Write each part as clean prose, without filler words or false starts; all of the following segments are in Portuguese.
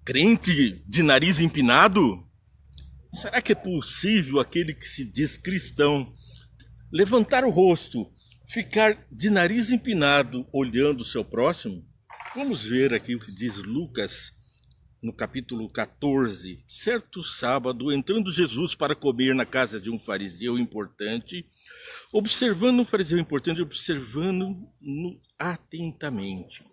Crente de nariz empinado? Será que é possível aquele que se diz cristão levantar o rosto, ficar de nariz empinado olhando o seu próximo? Vamos ver aqui o que diz Lucas no capítulo 14. Certo sábado, entrando Jesus para comer na casa de um fariseu importante, observando-no atentamente.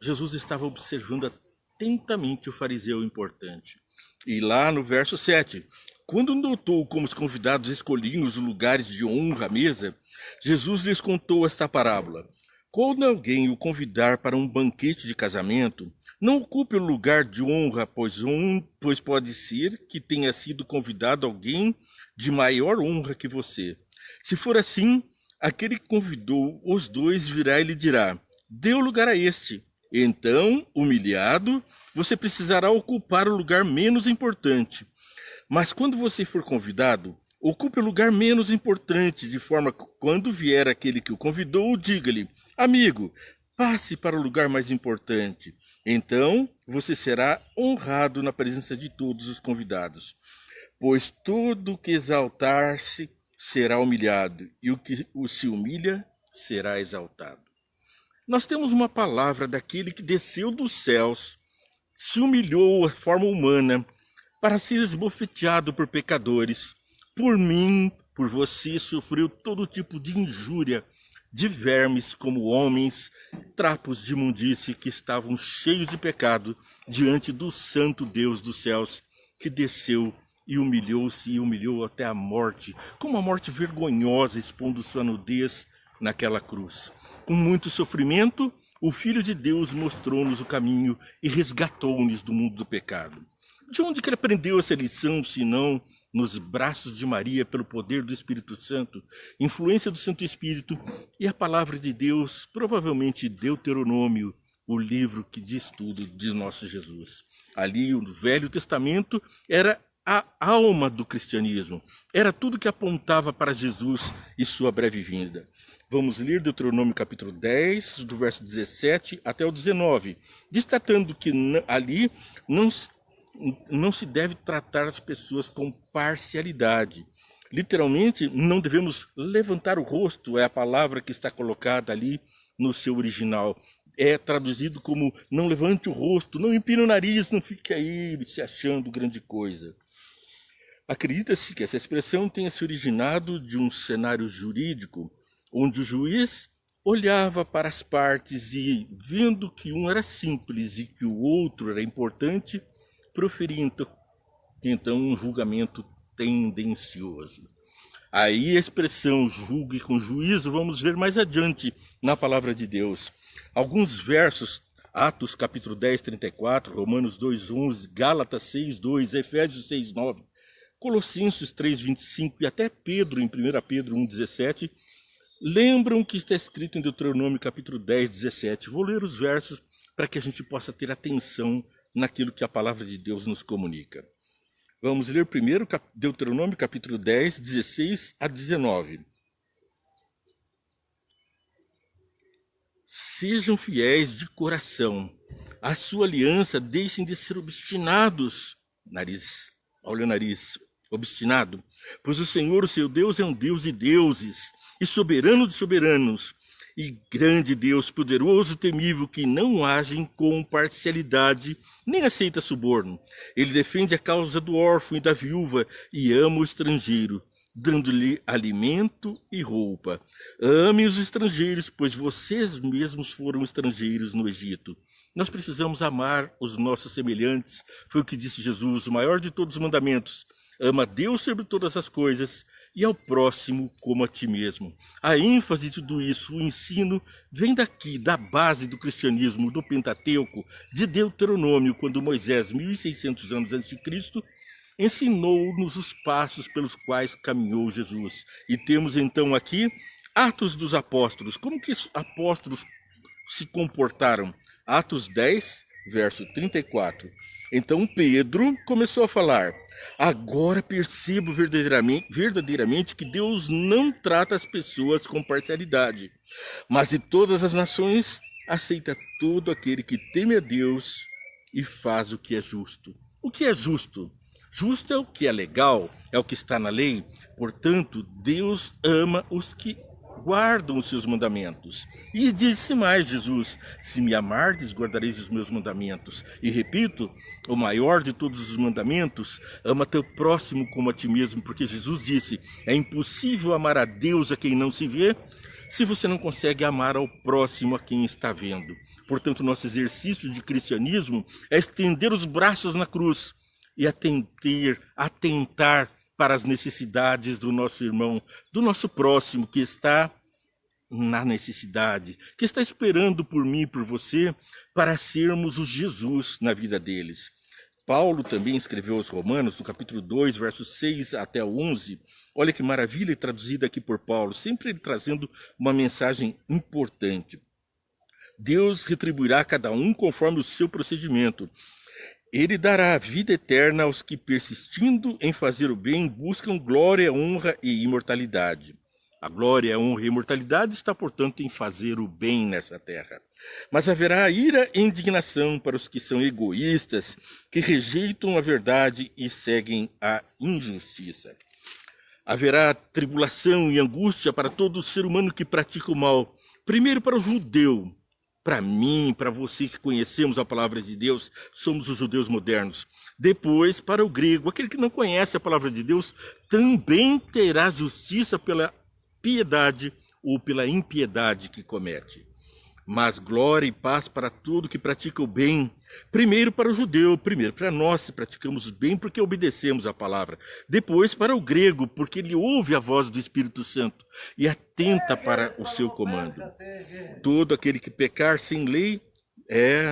Jesus estava observando atentamente o fariseu importante. E lá no verso 7, quando notou como os convidados escolhiam os lugares de honra à mesa, Jesus lhes contou esta parábola. Quando alguém o convidar para um banquete de casamento, não ocupe o lugar de honra, pois pode ser que tenha sido convidado alguém de maior honra que você. Se for assim, aquele que convidou os dois virá e lhe dirá, dê o lugar a este. Então, humilhado, você precisará ocupar o lugar menos importante. Mas quando você for convidado, ocupe o lugar menos importante, de forma que quando vier aquele que o convidou, diga-lhe, amigo, passe para o lugar mais importante. Então, você será honrado na presença de todos os convidados. Pois todo o que exaltar-se será humilhado, e o que se humilha será exaltado. Nós temos uma palavra daquele que desceu dos céus, se humilhou à forma humana, para ser esbofeteado por pecadores. Por mim, por você, sofreu todo tipo de injúria, de vermes como homens, trapos de imundície que estavam cheios de pecado diante do santo Deus dos céus, que desceu e humilhou-se e humilhou até a morte, com uma morte vergonhosa, expondo sua nudez naquela cruz. Com muito sofrimento, o Filho de Deus mostrou-nos o caminho e resgatou-nos do mundo do pecado. De onde que ele aprendeu essa lição, senão nos braços de Maria, pelo poder do Espírito Santo, influência do Santo Espírito e a palavra de Deus, provavelmente Deuteronômio, o livro que diz tudo de nosso Jesus. Ali, o Velho Testamento era a alma do cristianismo, era tudo que apontava para Jesus e sua breve vinda. Vamos ler Deuteronômio capítulo 10, do verso 17 até o 19, destacando que ali não se deve tratar as pessoas com parcialidade. Literalmente, não devemos levantar o rosto, é a palavra que está colocada ali no seu original. É traduzido como não levante o rosto, não empine o nariz, não fique aí se achando grande coisa. Acredita-se que essa expressão tenha se originado de um cenário jurídico, onde o juiz olhava para as partes e, vendo que um era simples e que o outro era importante, proferia então um julgamento tendencioso. Aí a expressão julgue com juízo vamos ver mais adiante na palavra de Deus. Alguns versos, Atos capítulo 10, 34, Romanos 2, 11, Gálatas 6, 2, Efésios 6, 9, Colossenses 3, 25 e até Pedro, em 1 Pedro 1, 17, lembram que está escrito em Deuteronômio capítulo 10, 17. Vou ler os versos para que a gente possa ter atenção naquilo que a palavra de Deus nos comunica. Vamos ler primeiro Deuteronômio capítulo 10, 16 a 19. Sejam fiéis de coração, a sua aliança deixem de ser obstinados, olha o nariz, obstinado, pois o Senhor, o seu Deus, é um Deus de deuses e soberano de soberanos, e grande Deus, poderoso e temível, que não agem com parcialidade, nem aceita suborno. Ele defende a causa do órfão e da viúva e ama o estrangeiro, dando-lhe alimento e roupa. Amem os estrangeiros, pois vocês mesmos foram estrangeiros no Egito. Nós precisamos amar os nossos semelhantes, foi o que disse Jesus, o maior de todos os mandamentos. Ama a Deus sobre todas as coisas e ao próximo como a ti mesmo. A ênfase de tudo isso, o ensino, vem daqui, da base do cristianismo, do Pentateuco, de Deuteronômio, quando Moisés, 1600 anos antes de Cristo, ensinou-nos os passos pelos quais caminhou Jesus. E temos então aqui Atos dos Apóstolos. Como que os apóstolos se comportaram? Atos 10, verso 34. Então Pedro começou a falar, agora percebo verdadeiramente que Deus não trata as pessoas com parcialidade, mas de todas as nações aceita todo aquele que teme a Deus e faz o que é justo. O que é justo? Justo é o que é legal, é o que está na lei. Portanto, Deus ama os que guardam os seus mandamentos. E disse mais Jesus: se me amardes, guardareis os meus mandamentos. E repito, o maior de todos os mandamentos: ama teu próximo como a ti mesmo, porque Jesus disse: é impossível amar a Deus a quem não se vê, se você não consegue amar ao próximo a quem está vendo. Portanto, nosso exercício de cristianismo é estender os braços na cruz e atentar para as necessidades do nosso irmão, do nosso próximo que está na necessidade, que está esperando por mim e por você para sermos o Jesus na vida deles. Paulo também escreveu aos Romanos, no capítulo 2, versos 6 até 11. Olha que maravilha traduzida aqui por Paulo, sempre ele trazendo uma mensagem importante. Deus retribuirá a cada um conforme o seu procedimento. Ele dará a vida eterna aos que, persistindo em fazer o bem, buscam glória, honra e imortalidade. A glória, a honra e a imortalidade está, portanto, em fazer o bem nessa terra. Mas haverá ira e indignação para os que são egoístas, que rejeitam a verdade e seguem a injustiça. Haverá tribulação e angústia para todo ser humano que pratica o mal. Primeiro para o judeu. Para mim, para você que conhecemos a palavra de Deus, somos os judeus modernos. Depois, para o grego, aquele que não conhece a palavra de Deus, também terá justiça pela piedade ou pela impiedade que comete. Mas glória e paz para todo que pratica o bem. Primeiro para o judeu, primeiro para nós, se praticamos bem porque obedecemos a palavra. Depois para o grego, porque ele ouve a voz do Espírito Santo e atenta para o seu comando. Todo aquele que pecar sem lei,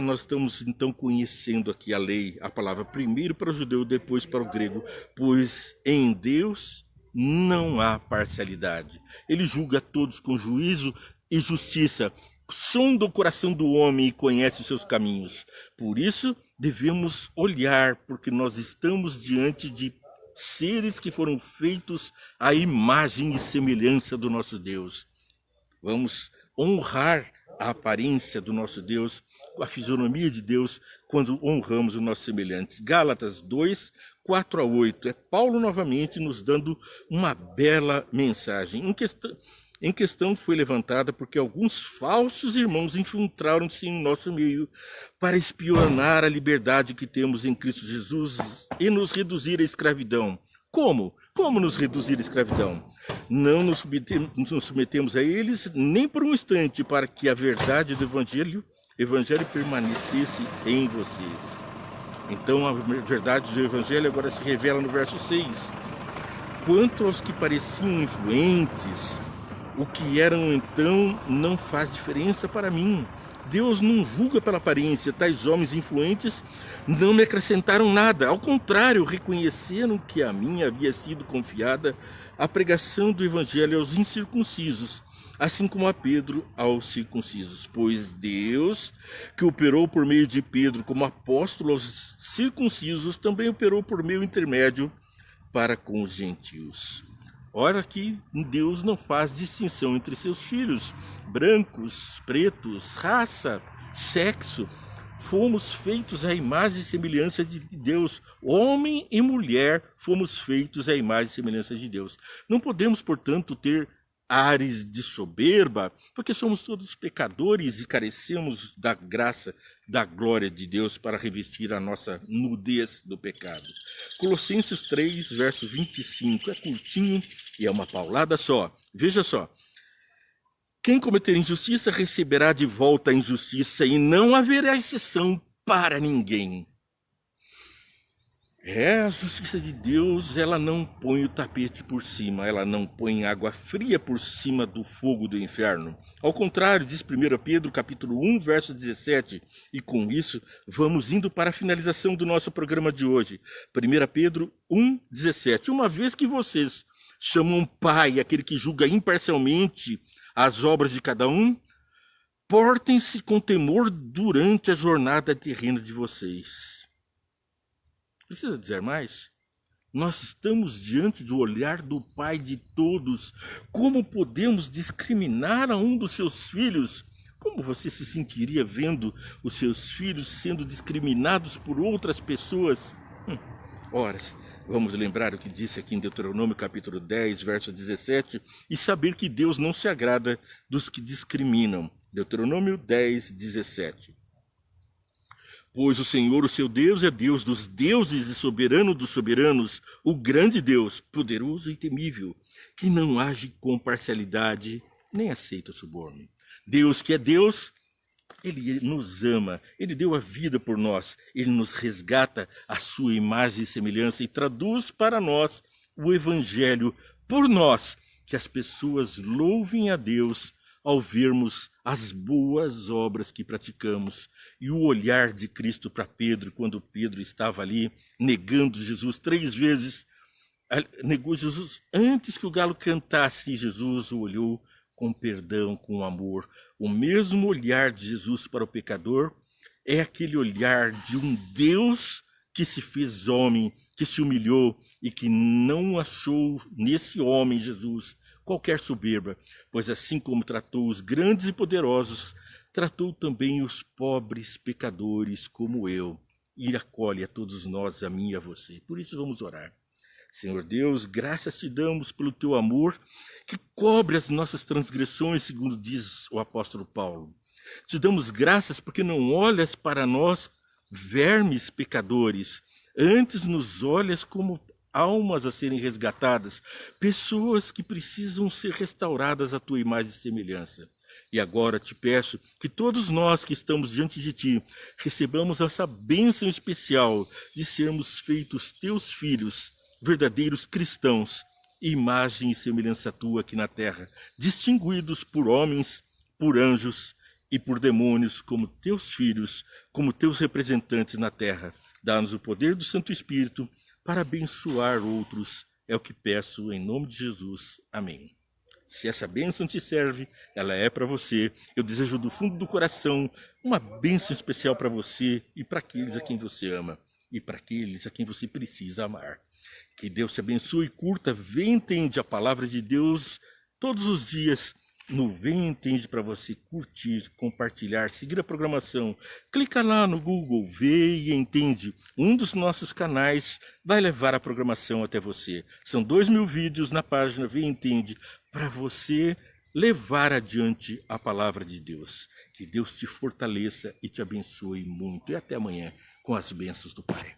nós estamos então conhecendo aqui a lei, a palavra, primeiro para o judeu, depois para o grego, pois em Deus não há parcialidade. Ele julga todos com juízo e justiça, sonda o coração do homem e conhece os seus caminhos. Por isso, devemos olhar, porque nós estamos diante de seres que foram feitos à imagem e semelhança do nosso Deus. Vamos honrar a aparência do nosso Deus, a fisionomia de Deus, quando honramos os nossos semelhantes. Gálatas 2, 4 a 8. É Paulo novamente nos dando uma bela mensagem. Em questão foi levantada porque alguns falsos irmãos infiltraram-se em nosso meio para espionar a liberdade que temos em Cristo Jesus e nos reduzir à escravidão. Como? Como nos reduzir à escravidão? Não nos submetemos a eles nem por um instante para que a verdade do Evangelho permanecesse em vocês. Então a verdade do Evangelho agora se revela no verso 6. Quanto aos que pareciam influentes, o que eram então não faz diferença para mim. Deus não julga pela aparência. Tais homens influentes não me acrescentaram nada. Ao contrário, reconheceram que a mim havia sido confiada a pregação do Evangelho aos incircuncisos, assim como a Pedro aos circuncisos. Pois Deus, que operou por meio de Pedro como apóstolo aos circuncisos, também operou por meio intermédio para com os gentios. Ora que Deus não faz distinção entre seus filhos, brancos, pretos, raça, sexo. Fomos feitos à imagem e semelhança de Deus. Homem e mulher fomos feitos à imagem e semelhança de Deus. Não podemos, portanto, ter ares de soberba, porque somos todos pecadores e carecemos da graça, da glória de Deus para revestir a nossa nudez do pecado. Colossenses 3, verso 25, é curtinho e é uma paulada só. Veja só. Quem cometer injustiça receberá de volta a injustiça e não haverá exceção para ninguém. A justiça de Deus, ela não põe o tapete por cima, ela não põe água fria por cima do fogo do inferno. Ao contrário, diz 1 Pedro, capítulo 1, verso 17. E com isso, vamos indo para a finalização do nosso programa de hoje. 1 Pedro 1, 17. Uma vez que vocês chamam Pai aquele que julga imparcialmente as obras de cada um, portem-se com temor durante a jornada terrena de vocês. Precisa dizer mais? Nós estamos diante do olhar do Pai de todos. Como podemos discriminar a um dos seus filhos Como você se sentiria vendo os seus filhos sendo discriminados por outras pessoas? Horas. Vamos lembrar o que disse aqui em Deuteronômio capítulo 10, verso 17, e saber que Deus não se agrada dos que discriminam. Deuteronômio 10, 17. Pois o Senhor, o seu Deus, é Deus dos deuses e soberano dos soberanos, o grande Deus, poderoso e temível, que não age com parcialidade, nem aceita suborno. Deus que é Deus, Ele nos ama, Ele deu a vida por nós, Ele nos resgata à sua imagem e semelhança e traduz para nós o Evangelho por nós, que as pessoas louvem a Deus ao vermos as boas obras que praticamos. E o olhar de Cristo para Pedro, quando Pedro estava ali negando Jesus 3 vezes, negou Jesus antes que o galo cantasse, e Jesus o olhou com perdão, com amor. O mesmo olhar de Jesus para o pecador é aquele olhar de um Deus que se fez homem, que se humilhou e que não achou nesse homem, Jesus, qualquer soberba, pois assim como tratou os grandes e poderosos, tratou também os pobres pecadores como eu, e acolhe a todos nós, a mim e a você. Por isso vamos orar. Senhor Deus, graças te damos pelo teu amor que cobre as nossas transgressões, segundo diz o apóstolo Paulo. Te damos graças porque não olhas para nós, vermes pecadores, antes nos olhas como almas a serem resgatadas, pessoas que precisam ser restauradas à tua imagem e semelhança. E agora te peço que todos nós que estamos diante de ti recebamos essa bênção especial de sermos feitos teus filhos, verdadeiros cristãos, imagem e semelhança tua aqui na terra, distinguidos por homens, por anjos e por demônios como teus filhos, como teus representantes na terra. Dá-nos o poder do Santo Espírito para abençoar outros. É o que peço em nome de Jesus. Amém. Se essa bênção te serve, ela é para você. Eu desejo do fundo do coração uma bênção especial para você e para aqueles a quem você ama e para aqueles a quem você precisa amar. Que Deus te abençoe e curta, Vê e Entende a palavra de Deus todos os dias no Vê e Entende para você curtir, compartilhar, seguir a programação. Clica lá no Google, Vê e Entende. Um dos nossos canais vai levar a programação até você. São 2.000 vídeos na página Vê e Entende para você levar adiante a palavra de Deus. Que Deus te fortaleça e te abençoe muito. E até amanhã com as bênçãos do Pai.